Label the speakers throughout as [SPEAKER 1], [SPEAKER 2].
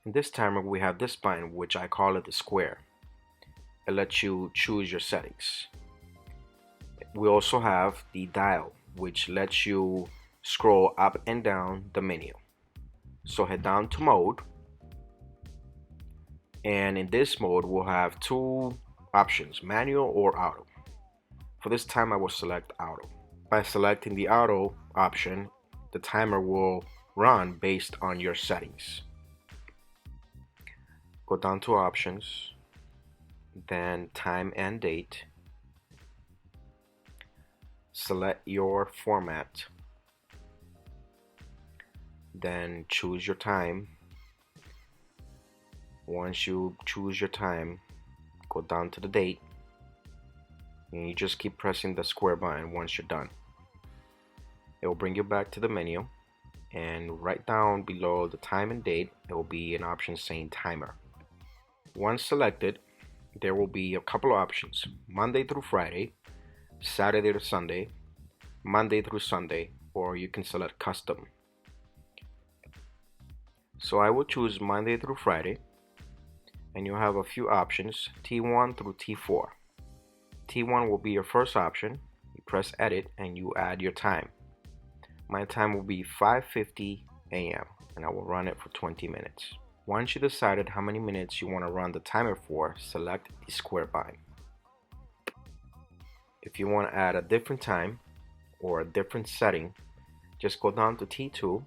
[SPEAKER 1] In this timer, we have this button, which I call it the square. It lets you choose your settings. We also have the dial, which lets you scroll up and down the menu. So head down to mode, and in this mode we'll have two options, manual or auto. For this time I will select auto. By selecting the auto option, the timer will run based on your settings. Go down to options, then time and date. Select your format, then choose your time. Once you choose your time, go down to the date, and you just keep pressing the square button once you're done. It will bring you back to the menu, and right down below the time and date, there will be an option saying timer. Once selected, there will be a couple of options: Monday through Friday, Saturday to Sunday, Monday through Sunday, or you can select custom. So I will choose Monday through Friday, and you'll have a few options, T1 through T4. T1 will be your first option. You press edit and you add your time. My time will be 5:50 a.m. and I will run it for 20 minutes. Once you decided how many minutes you want to run the timer for, select the square button. If you want to add a different time or a different setting, just go down to T2,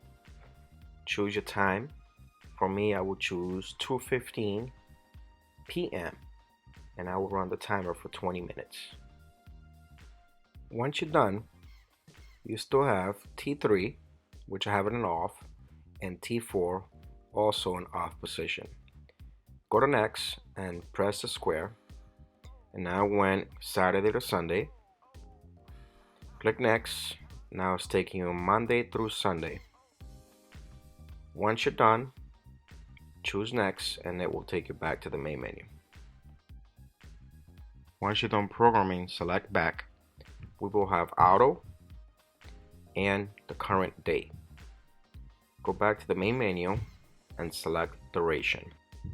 [SPEAKER 1] choose your time. For me, I will choose 2:15 p.m. and I will run the timer for 20 minutes. Once you're done, you still have T3, which I have it in off, and T4 also in off position. Go to next and press the square, and now when Saturday to Sunday, click next. Now it's taking you Monday through Sunday. Once you're done, choose next and it will take you back to the main menu. Once you're done programming, select back. We will have auto and the current date. Go back to the main menu and select duration.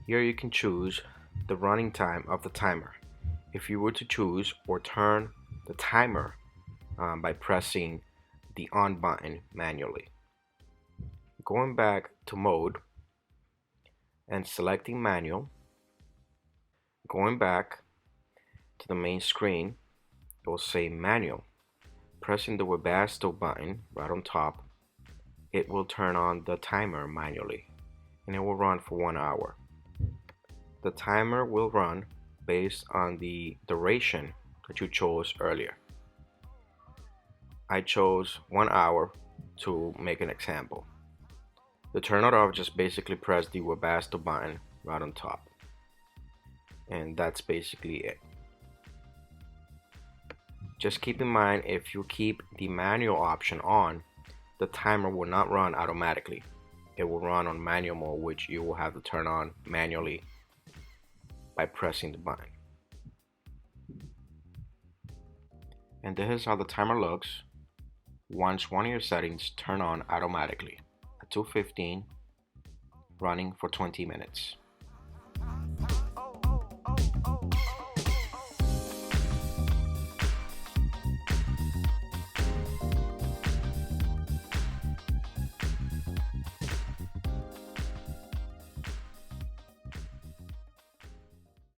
[SPEAKER 1] Here you can choose the running time of the timer. If you were to choose or turn the timer by pressing the on button manually. Going back to mode and selecting manual, going back to the main screen, it will say manual. Pressing the Webasto button right on top, it will turn on the timer manually and it will run for 1 hour. The timer will run based on the duration that you chose earlier. I chose 1 hour to make an example. To turn it off, just basically press the Webasto button right on top. And that's basically it. Just keep in mind, if you keep the manual option on, the timer will not run automatically. It will run on manual mode, which you will have to turn on manually by pressing the button. And this is how the timer looks once one of your settings turn on automatically at 2:15, running for 20 minutes.